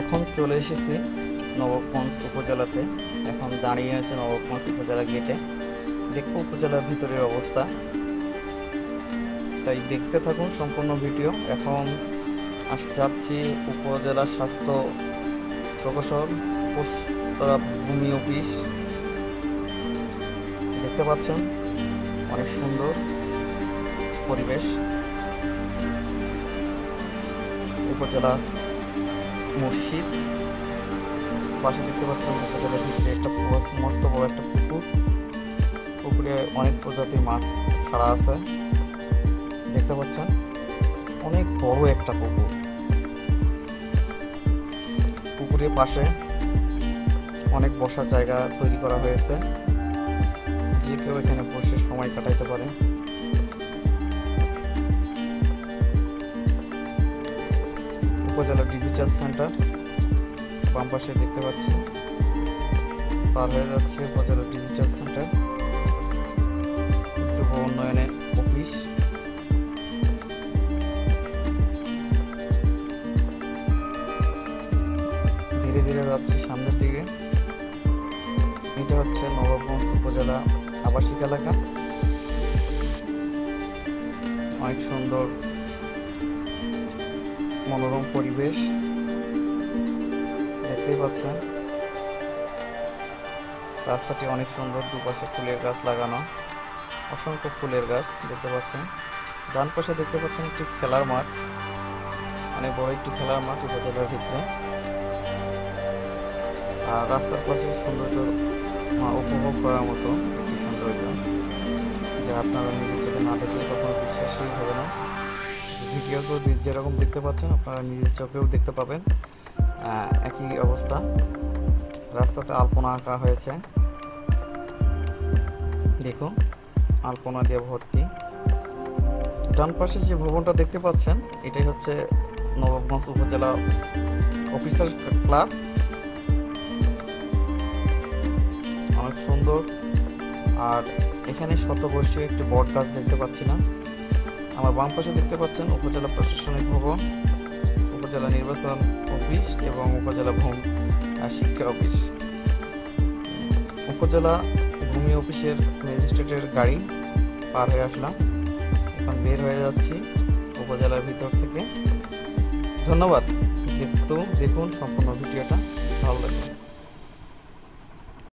এখন চলে এসেছি নবাবগঞ্জ উপজেলাতে। এখন দাঁড়িয়ে আছে নবাবগঞ্জ উপজেলা গেটে। দেখবো উপজেলার ভিতরের অবস্থা, তাই দেখতে থাকুন সম্পূর্ণ ভিডিও। এখন যাচ্ছি উপজেলা স্বাস্থ্য প্রকৌশল ভূমি অফিস। দেখতে পাচ্ছেন অনেক সুন্দর পরিবেশ। উপজেলা মসজিদ পাশে দেখতে পাচ্ছেন উপজেলার ভিতরে একটা মস্ত বড় একটা পুকুর। পুকুরে অনেক প্রজাতির মাছ ছাড়া আছে। দেখতে পাচ্ছেন অনেক বড় একটা পুকুর। পুকুরের পাশে অনেক বসার জায়গা তৈরি করা হয়েছে, যে কেউ এখানে বসে সময় কাটাইতে পারে। উপজেলা ডিজিটাল সেন্টার বাম পাশে দেখতে পাচ্ছি, পার হয়ে যাচ্ছে উপজেলা ডিজিটাল সেন্টার। যুব উন্নয়নের অফিস, ধীরে ধীরে যাচ্ছে সামনের দিকে। এটা হচ্ছে নবাবগঞ্জ উপজেলা আবাসিক এলাকা। অনেক সুন্দর মনোরম পরিবেশ দেখতেই পাচ্ছেন। রাস্তাটি অনেক সুন্দর, দুপাশে ফুলের গাছ লাগানো, অসংখ্য ফুলের গাছ দেখতে পাচ্ছেন। ডান পাশে দেখতে পাচ্ছেন একটি খেলার মাঠ, অনেক বড় একটি খেলার মাঠ উপজেলার ভিতরে। আর রাস্তার পাশে সৌন্দর্য উপভোগ করার মতো একটি সৌন্দর্য, যা আপনারা নিজের চোখে না দেখলে কখনো বিশ্বাসই হবে না। ভিডিওতে যেরকম দেখতে পাচ্ছেন আপনারা নিজের চোখেও দেখতে পাবেন একই অবস্থা। রাস্তাতে আলপনা আঁকা হয়েছে, দেখুন আলপনা দিয়ে ভর্তি। ডান পাশে যে ভবনটা দেখতে পাচ্ছেন এটাই হচ্ছে নবাবগঞ্জ উপজেলা অফিসার ক্লাব। অনেক সুন্দর। আর এখানে শতবর্ষীয় একটি বট গাছ দেখতে পাচ্ছি না। আমার বাম পাশে দেখতে পাচ্ছেন উপজেলা প্রশাসনিক ভবন, উপজেলা নির্বাচন অফিস এবং উপজেলা শিক্ষা অফিস। উপজেলা ভূমি অফিসের ম্যাজিস্ট্রেটের গাড়ি পার হয়ে আসলাম। এখন বের হয়ে যাচ্ছি উপজেলার ভিতর থেকে। ধন্যবাদ। দেখুন সম্পূর্ণ ভিডিওটা ভালো লাগবে।